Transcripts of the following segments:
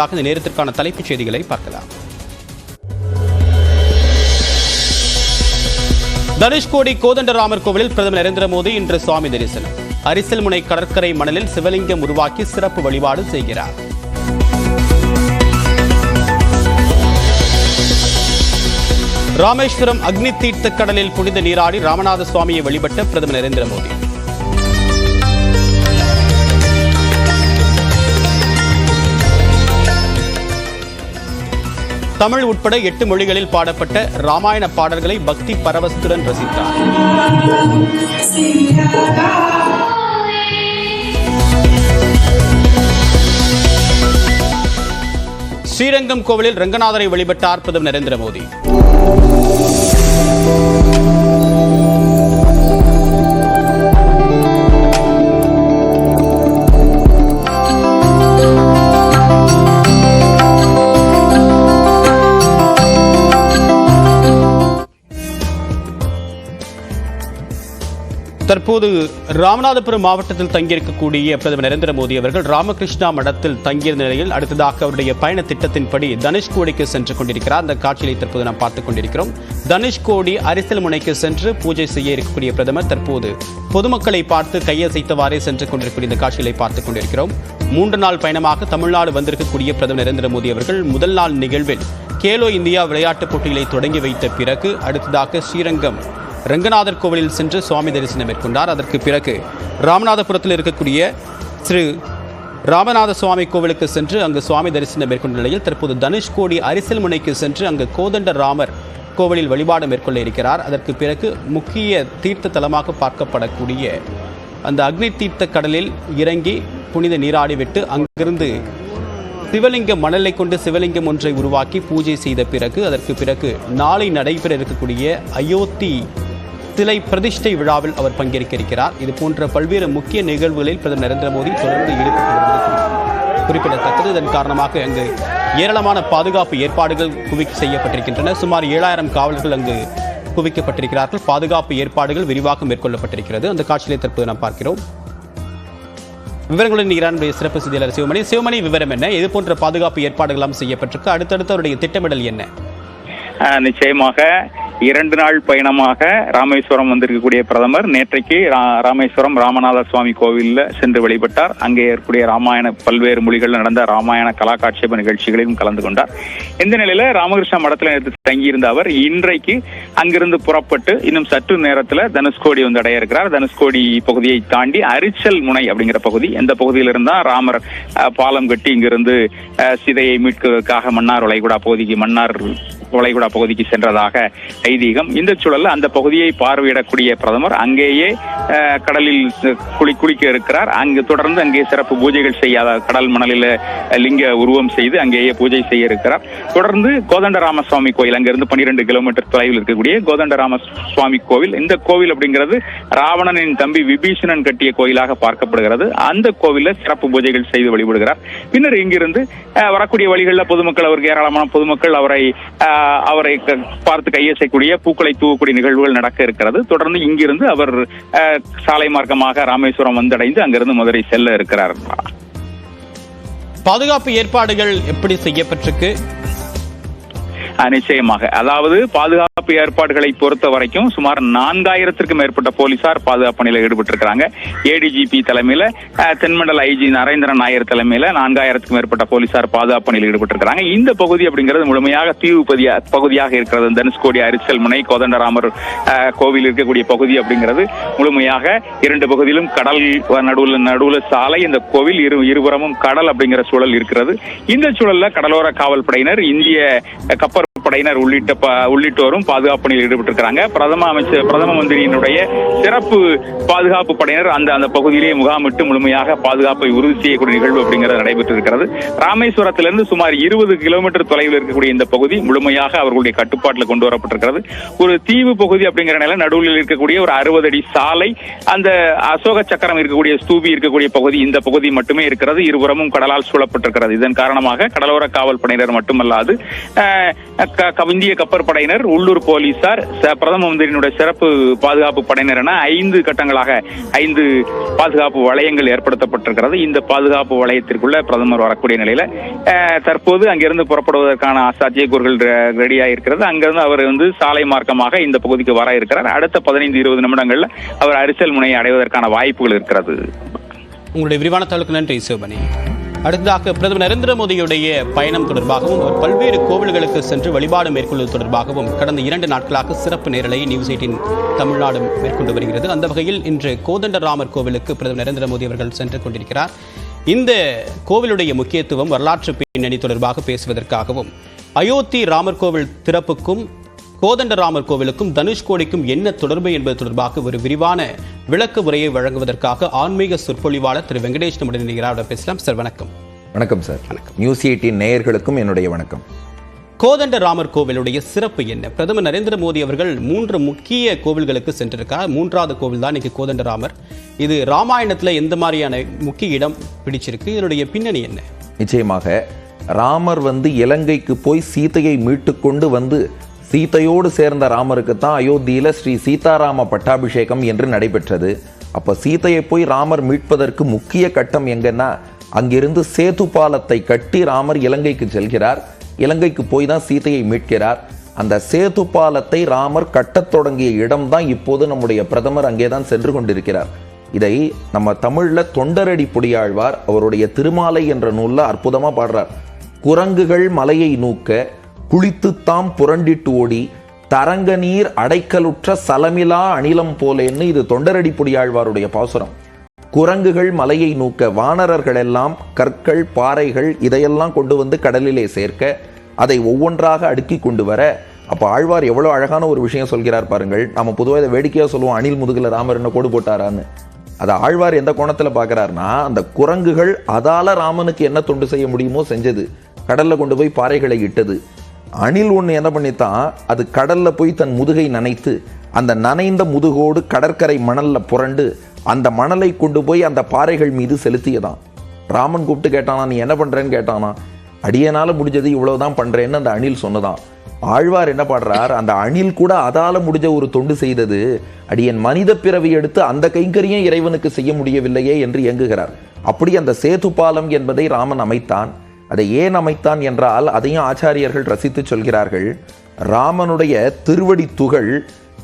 இந்த நேரத்திற்கான தலைப்புச் செய்திகளை பார்க்கலாம். தனுஷ்கோடி கோதண்டராமர் கோவிலில் பிரதமர் நரேந்திர மோடி இன்று சுவாமி தரிசனம். அரிசல்முனை கடற்கரை மணலில் சிவலிங்கம் உருவாக்கி சிறப்பு வழிபாடு செய்கிறார். ராமேஸ்வரம் அக்னி தீர்த்த கடலில் புனித நீராடி ராமநாத சுவாமியை வழிபட்ட பிரதமர் நரேந்திர மோடி. தமிழ் உட்பட 8 மொழிகளில் பாடப்பட்ட ராமாயண பாடல்களை பக்தி பரவசத்துடன் ரசித்தார். ஸ்ரீரங்கம் கோவிலில் ரங்கநாதரை வழிபட்டார் பிரதமர் நரேந்திர மோடி. தற்போது ராமநாதபுரம் மாவட்டத்தில் தங்கியிருக்கக்கூடிய பிரதமர் நரேந்திர மோடி அவர்கள் ராமகிருஷ்ணா மடத்தில் தங்கியிருந்த நிலையில் அடுத்ததாக அவருடைய பயண திட்டத்தின்படி தனுஷ்கோடிக்கு சென்று கொண்டிருக்கிறார். அந்த காட்சியை தற்போது நாம் பார்த்துக் கொண்டிருக்கிறோம். தனுஷ்கோடி அரிசல்முனைக்கு சென்று பூஜை செய்ய இருக்கக்கூடிய பிரதமர் தற்போது பொதுமக்களை பார்த்து கையசைத்தவாறே சென்று கொண்டிருக்கக்கூடிய இந்த காட்சிகளை பார்த்துக் கொண்டிருக்கிறோம். 3 நாள் பயணமாக தமிழ்நாடு வந்திருக்கக்கூடிய பிரதமர் நரேந்திர மோடி அவர்கள் முதல் நாள் நிகழ்வில் கேலோ இந்தியா விளையாட்டுப் போட்டிகளை தொடங்கி வைத்த பிறகு அடுத்ததாக ஸ்ரீரங்கம் ரங்கநாதர் கோவிலில் சென்று சுவாமி தரிசனம் மேற்கொண்டார். அதற்கு பிறகு ராமநாதபுரத்தில் இருக்கக்கூடிய திரு ராமநாத சுவாமி கோவிலுக்கு சென்று அங்கு சுவாமி தரிசனம் மேற்கொண்ட நிலையில் தற்போது தனுஷ்கோடி அரிசல்முனைக்கு சென்று அங்கு கோதண்ட ராமர் கோவிலில் வழிபாடு மேற்கொள்ள இருக்கிறார். அதற்கு பிறகு முக்கிய தீர்த்த தலமாக பார்க்கப்படக்கூடிய அந்த அக்னி தீர்த்த கடலில் இறங்கி புனித நீராடிவிட்டு அங்கிருந்து சிவலிங்க மணலை கொண்டு சிவலிங்கம் ஒன்றை உருவாக்கி பூஜை செய்த பிறகு அதற்கு பிறகு நாளை நடைபெற இருக்கக்கூடிய அயோத்தி சிலை பிரதிஷ்டை விழாவில் அவர் பங்கேற்க இருக்கிறார். இது போன்ற பல்வேறு முக்கிய நிகழ்வுகளில் பிரதமர் நரேந்திர மோடி தொடர்ந்து ஈடுபட்டு வருவது குறிப்பிடத்தக்கது. இதன் காரணமாக அங்கு ஏராளமான பாதுகாப்பு ஏற்பாடுகள் செய்யப்பட்டிருக்கின்றன. சுமார் 7000 காவலர்கள் அங்கு குவிக்கப்பட்டிருக்கிறார்கள். பாதுகாப்பு ஏற்பாடுகள் விரிவாக மேற்கொள்ளப்பட்டிருக்கிறது. அந்த காட்சியை தற்போது நாம் பார்க்கிறோம். விவரங்களுடன் ஈரானுடைய சிறப்பு செய்தியாளர் சிவமணி விவரம் என்ன? இது போன்ற பாதுகாப்பு ஏற்பாடுகளும் செய்யப்பட்டிருக்கு. அடுத்தடுத்து அவருடைய திட்டமிடல் என்ன? நிச்சயமாக 2 நாள் பயணமாக ராமேஸ்வரம் வந்திருக்கக்கூடிய பிரதமர் நேற்றைக்கு ராமேஸ்வரம் ராமநாத சுவாமி கோவிலில் சென்று வழிபட்டார். அங்கே இருக்கக்கூடிய ராமாயண பல்வேறு மொழிகளில் நடந்த ராமாயண கலாகாட்சேப நிகழ்ச்சிகளிலும் கலந்து கொண்டார். இந்த நிலையில ராமகிருஷ்ண மடத்தில் நேற்று தங்கியிருந்த அவர் இன்றைக்கு அங்கிருந்து புறப்பட்டு இன்னும் சற்று நேரத்தில் தனுஷ்கோடி வந்து அடைய இருக்கிறார். தனுஷ்கோடி பகுதியை தாண்டி அரிச்சல் முனை அப்படிங்கிற பகுதி, எந்த பகுதியில் இருந்தா ராமர் பாலம் கட்டி இங்கிருந்து சீதையை மீட்பதற்காக மன்னார் வளைகுடா பகுதிக்கு சென்றதாக ஐதீகம். இந்த சூழலில் அந்த பகுதியை பார்வையிடக்கூடிய பிரதமர் அங்கேயே கடலில் குளிக்க இருக்கிறார். அங்கு தொடர்ந்து அங்கே சிறப்பு பூஜைகள் செய்யாத கடல் மணலில் லிங்க உருவம் செய்து அங்கேயே பூஜை செய்ய இருக்கிறார். தொடர்ந்து கோதண்டராம சுவாமி கோயில், அங்கிருந்து 12 கிலோமீட்டர் தொலைவில் இருக்கக்கூடிய கோதண்டராம சுவாமி கோவில், இந்த கோவில் அப்படிங்கிறது ராவணனின் தம்பி விபீஷணன் கட்டிய கோயிலாக பார்க்கப்படுகிறது. அந்த கோவிலில் சிறப்பு பூஜைகள் செய்து வழிபடுகிறார். பின்னர் இங்கிருந்து வரக்கூடிய வழிகளில் பொதுமக்கள், அவருக்கு ஏராளமான பொதுமக்கள் அவரை பார்த்து கையசைக்கூடிய பூக்களை தூவக்கூடிய நிகழ்வுகள் நடக்க இருக்கிறது. தொடர்ந்து இங்கிருந்து அவர் சாலை மார்க்கமாக ராமேஸ்வரம் வந்தடைந்து அங்கிருந்து மதுரை செல்ல இருக்கிறார். பாதுகாப்பு ஏற்பாடுகள் எப்படி செய்யப்பட்டிருக்கு? நிச்சயமாக, அதாவது பாதுகாப்பு ஏற்பாடுகளை பொறுத்த வரைக்கும் சுமார் 4000க்கும் மேற்பட்ட போலீசார் பாதுகாப்பு பணியில் ஈடுபட்டிருக்கிறாங்க. ஏடிஜிபி தலைமையில, தென்மண்டல ஐஜி நரேந்திரன் நாயர் தலைமையில 4000க்கும் மேற்பட்ட போலீசார் பாதுகாப்பு பணியில் ஈடுபட்டிருக்கிறாங்க. இந்த பகுதி அப்படிங்கிறது முழுமையாக தீவு பகுதியாக இருக்கிறது. தனுஷ்கோடி அரிச்சல் முனை கோதண்டராமர் கோவில் இருக்கக்கூடிய பகுதி அப்படிங்கிறது முழுமையாக 2 பகுதியிலும் கடல் நடுவுல சாலை, இந்த கோவில் இருபுறமும் கடல் அப்படிங்கிற சூழல் இருக்கிறது. இந்த சூழல்ல கடலோர காவல் படையினர், இந்திய கப்பல் படையினர் உள்ளிட்டோரும் பாதுகாப்பு பணியில் ஈடுபட்டிருக்கிறாங்க. பிரதம மந்திரியினுடைய சிறப்பு பாதுகாப்பு படையினர் அந்த பகுதியிலேயே முகாமிட்டு முழுமையாக பாதுகாப்பை உறுதி செய்யக்கூடிய நிகழ்வு அப்படிங்கிறது நடைபெற்றிருக்கிறது. ராமேஸ்வரத்திலிருந்து சுமார் 20 கிலோமீட்டர் தொலைவில் இருக்கக்கூடிய இந்த பகுதி முழுமையாக அவர்களுடைய கட்டுப்பாட்டில் கொண்டு வரப்பட்டிருக்கிறது. ஒரு தீவு பகுதி அப்படிங்கிற நிலை, நடுவில் இருக்கக்கூடிய ஒரு 60 அடி சாலை, அந்த அசோக சக்கரம் இருக்கக்கூடிய ஸ்தூபி இருக்கக்கூடிய பகுதி, இந்த பகுதி மட்டுமே இருக்கிறது. இருபுறமும் கடலால் சூழப்பட்டிருக்கிறது. இதன் காரணமாக கடலோர காவல் படையினர் மட்டுமல்லாது இந்திய கப்பற்படையினர், உள்ளூர் போலீசார், பிரதம மந்திரியினுடைய சிறப்பு பாதுகாப்பு படையினர் என 5 கட்டங்களாக 5 பாதுகாப்பு வளையங்கள் ஏற்படுத்தப்பட்டிருக்கிறது. இந்த பாதுகாப்பு வளையத்திற்குள்ள பிரதமர் வரக்கூடிய நிலையில தற்போது அங்கிருந்து புறப்படுவதற்கான சாத்தியக்கூறுகள் ரெடியாக இருக்கிறது. அங்கிருந்து அவர் சாலை மார்க்கமாக இந்த பகுதிக்கு வர இருக்கிறார். அடுத்த 15-20 நிமிடங்கள்ல அவர் அரிசல் முனையை அடைவதற்கான வாய்ப்புகள் இருக்கிறது. உங்களுடைய விரிவான தகவலுக்கு நன்றி சிவபணி. அடுத்ததாக பிரதமர் நரேந்திர மோடியுடைய பயணம் தொடர்பாகவும் அவர் பல்வேறு கோவில்களுக்கு சென்று வழிபாடு மேற்கொள்வது தொடர்பாகவும் கடந்த 2 நாட்களாக சிறப்பு நேரலை நியூஸ் 18 தமிழ்நாடு மேற்கொண்டு வருகிறது. அந்த வகையில் இன்று கோதண்டராமர் கோவிலுக்கு பிரதமர் நரேந்திர மோடி அவர்கள் சென்று கொண்டிருக்கிறார். இந்த கோவிலுடைய முக்கியத்துவம், வரலாற்று பின்னணி தொடர்பாக பேசுவதற்காகவும் அயோத்தி ராமர் கோவில் திறப்புக்கும் கோதண்டராமர் கோவிலுக்கும் தனுஷ்கோடிக்கும் என்ன தொடர்பு என்பது தொடர்பாக ஒரு விரிவான விளக்க உரையை வழங்குவதற்காக ஆன்மீக சொற்பொழிவாளர் திரு வெங்கடேஷ் நம்முடன் இணைகிறார். பேசலாம் சார். வணக்கம். வணக்கம் சார். நியூஸ் 18 நேயர்களுக்கும் என்னுடைய வணக்கம். கோதண்டராமர் கோவிலுடைய சிறப்பு என்ன? பிரதமர் நரேந்திர மோடி அவர்கள் 3 முக்கிய கோவில்களுக்கு சென்றிருக்கார். 3வது கோவில் தான் இன்னைக்கு கோதண்டராமர். இது ராமாயணத்துல எந்த மாதிரியான முக்கிய இடம் பிடிச்சிருக்கு? இதனுடைய பின்னணி என்ன? நிச்சயமாக ராமர் இலங்கைக்கு போய் சீதையை மீட்டு கொண்டு சீதையோடு சேர்ந்த ராமருக்கு தான் அயோத்தியில ஸ்ரீ சீதாராம பட்டாபிஷேகம் என்று நடைபெற்றது. அப்ப சீதையை போய் ராமர் மீட்பதற்கு முக்கிய கட்டம் எங்கன்னா, அங்கிருந்து சேது பாலத்தை கட்டி ராமர் இலங்கைக்கு செல்கிறார். இலங்கைக்கு போய் தான் சீதையை மீட்கிறார். அந்த சேது பாலத்தை ராமர் கட்டத் தொடங்கிய இடம்தான் இப்போது நம்முடைய பிரதமர் அங்கேதான் சென்று கொண்டிருக்கிறார். இதை நம்ம தமிழ்ல தொண்டரடி பொடியாழ்வார் அவருடைய திருமாலை என்ற நூல்ல அற்புதமா பாடுறார். குரங்குகள் மலையை நூக்க குளித்துத்தாம் புரண்டிட்டு ஓடி தரங்க நீர் அடைக்கலுற்ற சலமிலா அணிலம் போலேன்னு இது தொண்டரடி பொடியாழ்வாருடைய பாசுரம். குரங்குகள் மலையை நூக்க, வானரர்கள் எல்லாம் கற்கள் பாறைகள் இதையெல்லாம் கொண்டு கடலிலே சேர்க்க, அதை ஒவ்வொன்றாக அடுக்கி கொண்டு வர, அப்ப ஆழ்வார் எவ்வளவு அழகான ஒரு விஷயம் சொல்கிறார் பாருங்கள். நம்ம பொதுவாக இதை வேடிக்கையா சொல்லுவோம், அணில் முதுகுல ராமர் என்ன கோடு போட்டாரான்னு. அதை ஆழ்வார் எந்த கோணத்துல பாக்குறாருன்னா, அந்த குரங்குகள் அதால ராமனுக்கு என்ன தொண்டு செய்ய முடியுமோ செஞ்சது. கடல்ல கொண்டு போய் பாறைகளை இட்டது. அணில் ஒன்று என்ன பண்ணித்தான், அது கடல்ல போய் தன் முதுகை நனைத்து அந்த நனைந்த முதுகோடு கடற்கரை மணல்ல புரண்டு அந்த மணலை கொண்டு போய் அந்த பாறைகள் மீது செலுத்தியதான். ராமன் கூப்பிட்டு கேட்டானா, நீ என்ன பண்றேன்னு கேட்டானா, அடியனால முடிஞ்சது இவ்வளவுதான் பண்றேன்னு அந்த அணில் சொன்னதான். ஆழ்வார் என்ன பாடுறார், அந்த அணில் கூட அதால முடிஞ்ச ஒரு தொண்டு செய்தது, அடியன் மனித பிறவி எடுத்து அந்த கைங்கரியம் இறைவனுக்கு செய்ய முடியவில்லையே என்று இயங்குகிறார். அப்படி அந்த சேது பாலம் என்பதை ராமன் அமைத்தான். அதை ஏன் அமைத்தான் என்றால் அதையும் ஆச்சாரியர்கள் ரசித்து சொல்கிறார்கள். ராமனுடைய திருவடி துகள்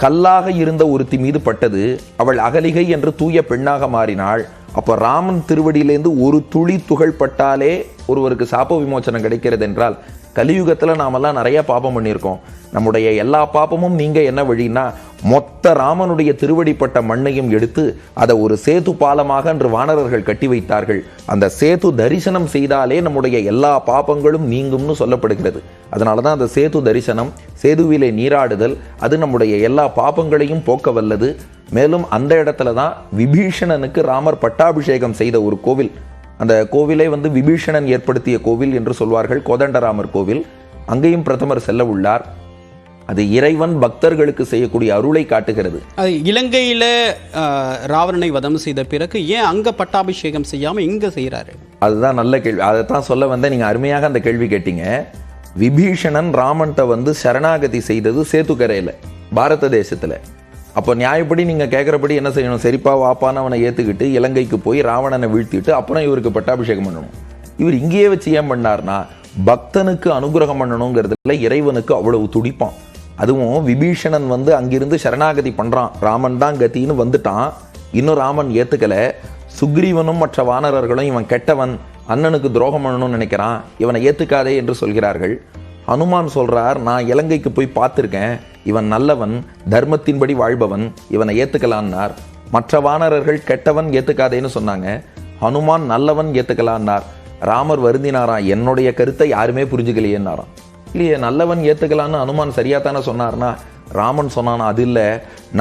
கல்லாக இருந்த ஒருத்தி மீது பட்டது. அவள் அகலிகை என்று தூய பெண்ணாக மாறினாள். அப்போ ராமன் திருவடியிலேருந்து ஒரு துளி துகள் பட்டாலே ஒருவருக்கு சாப விமோச்சனம் கிடைக்கிறது என்றால், கலியுகத்தில் நாமெல்லாம் நிறைய பாபம் பண்ணியிருக்கோம். நம்முடைய எல்லா பாபமும் நீங்க என்ன வழின்னா, மொத்த ராமனுடைய திருவடிப்பட்ட மண்ணையும் எடுத்து அதை ஒரு சேது பாலமாக என்று வானரர்கள் கட்டி வைத்தார்கள். அந்த சேது தரிசனம் செய்தாலே நம்முடைய எல்லா பாபங்களும் நீங்கும்னு சொல்லப்படுகிறது. அதனாலதான் அந்த சேது தரிசனம், சேதுவிலே நீராடுதல், அது நம்முடைய எல்லா பாபங்களையும் போக்க வல்லது. மேலும் அந்த இடத்துல தான் விபீஷணனுக்கு ராமர் பட்டாபிஷேகம் செய்த ஒரு கோவில். அந்த கோவிலை விபீஷணன் ஏற்படுத்திய கோவில் என்று சொல்வார்கள், கோதண்டராமர் கோவில். அங்கேயும் பிரதமர் செல்ல உள்ளார். அது இறைவன் பக்தர்களுக்கு செய்யக்கூடிய அருளை காட்டுகிறது. அது இலங்கையில ராவணனை வதம் செய்த பிறகு ஏன் அங்க பட்டாபிஷேகம் செய்யாம இங்க செய்யறாரு? அதுதான் நல்ல கேள்வி. அதைத்தான் சொல்ல வந்த, நீங்க அருமையாக அந்த கேள்வி கேட்டீங்க. விபீஷணன் ராமன்ட்ட சரணாகதி செய்தது சேத்துக்கரையில, பாரத தேசத்துல. அப்போ நியாயப்படி நீங்க கேட்குறபடி என்ன செய்யணும், சரிப்பா வாப்பான்னு அவனை ஏத்துக்கிட்டு இலங்கைக்கு போய் ராவணனை வீழ்த்திட்டு அப்புறம் இவருக்கு பட்டாபிஷேகம் பண்ணணும். இவர் இங்கேயே வச்சு ஏன் பண்ணார்னா, பக்தனுக்கு அனுகிரகம் பண்ணணுங்கிறதுல இறைவனுக்கு அவ்வளவு துடிப்பான். அதுவும் விபீஷணன் அங்கிருந்து சரணாகதி பண்றான், ராமன் தான் கத்தின்னு வந்துட்டான். இன்னும் ராமன் ஏத்துக்கல. சுக்ரீவனும் மற்ற வானரர்களும் இவன் கெட்டவன், அண்ணனுக்கு துரோகம் பண்ணணும்னு நினைக்கிறான், இவனை ஏத்துக்காதே என்று சொல்கிறார்கள். ஹனுமான் சொல்றார், நான் இலங்கைக்கு போய் பார்த்திருக்கேன், இவன் நல்லவன், தர்மத்தின்படி வாழ்பவன், இவனை ஏத்துக்கலான்னார். மற்ற வானரர்கள் கெட்டவன் ஏத்துக்காதேன்னு சொன்னாங்க. ஹனுமான் நல்லவன் ஏத்துக்கலான்னார். ராமர் வருந்தினாராம், என்னுடைய கருத்தை யாருமே புரிஞ்சுக்கலையேன்னாராம். இல்லையே, நல்லவன் ஏத்துக்கலான்னு ஹனுமான் சரியா தானே சொன்னார்னா, ராமன் சொன்னானா, அது இல்ல,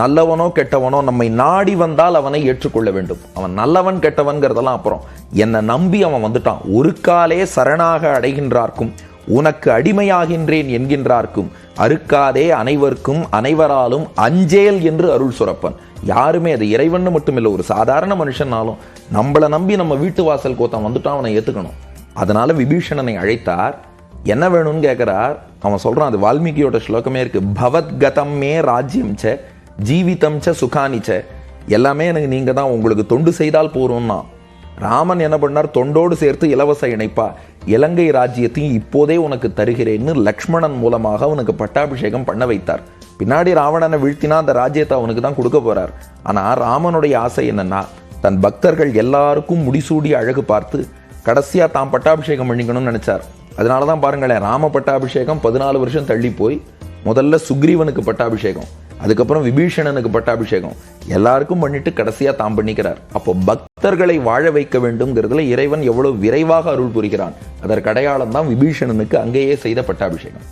நல்லவனோ கெட்டவனோ நம்மை நாடி வந்தால் அவனை ஏற்றுக்கொள்ள வேண்டும். அவன் நல்லவன் கெட்டவன்கிறதெல்லாம் அப்புறம், என்னை நம்பி அவன் வந்துட்டான், ஒரு காலே சரணாக அடைகின்றார்க்கும் உனக்கு அடிமையாகின்றேன் என்கின்றார்க்கும் அறுக்காதே அனைவருக்கும் அனைவராலும் அஞ்சேல் என்று அருள் சுரப்பன். யாருமே, அது இறைவன் மட்டுமில்லை, ஒரு சாதாரண மனுஷனாலும் நம்மளை நம்பி நம்ம வீட்டு வாசல் கோத்தம் வந்துட்டான், அவனை ஏத்துக்கணும். அதனால விபீஷணனை அழைத்தார். என்ன வேணும்னு கேட்கிறார். அவன் சொல்றான், அது வால்மீகியோட ஸ்லோகமே இருக்கு, பவத்கதம் மே ராஜ்யம் ச ஜீவிதம் ச சுகானி ச, எல்லாமே எனக்கு நீங்க தான், உங்களுக்கு தொண்டு செய்தால் போறோம்னா. ராமன் என்ன பண்ணார், தொண்டோடு சேர்த்து இலவச இணைப்பா இலங்கை ராஜ்யத்தையும் இப்போதே உனக்கு தருகிறேன்னு லக்ஷ்மணன் மூலமாக அவனுக்கு பட்டாபிஷேகம் பண்ண வைத்தார். பின்னாடி ராவணனை வீழ்த்தினா அந்த ராஜ்யத்தை அவனுக்கு தான் கொடுக்க போறார். ஆனா ராமனுடைய ஆசை என்னன்னா, தன் பக்தர்கள் எல்லாருக்கும் முடிசூடி அழகு பார்த்து கடைசியா தான் பட்டாபிஷேகம் பண்ணிக்கணும்னு நினைச்சார். அதனாலதான் பாருங்களேன், ராம பட்டாபிஷேகம் 14 வருஷம் தள்ளி போய் முதல்ல சுக்ரீவனுக்கு பட்டாபிஷேகம், அதுக்கப்புறம் விபீஷணனுக்கு பட்டாபிஷேகம், எல்லாருக்கும் பண்ணிட்டு கடைசியா தாம் பண்ணிக்கிறார். அப்போ பக்தர்களை வாழ வைக்க வேண்டும்ங்கிறதுல இறைவன் எவ்வளவு விரைவாக அருள் புரிகிறான். அதற்கு அடையாளம் தான் விபீஷணனுக்கு அங்கேயே செய்த பட்டாபிஷேகம்.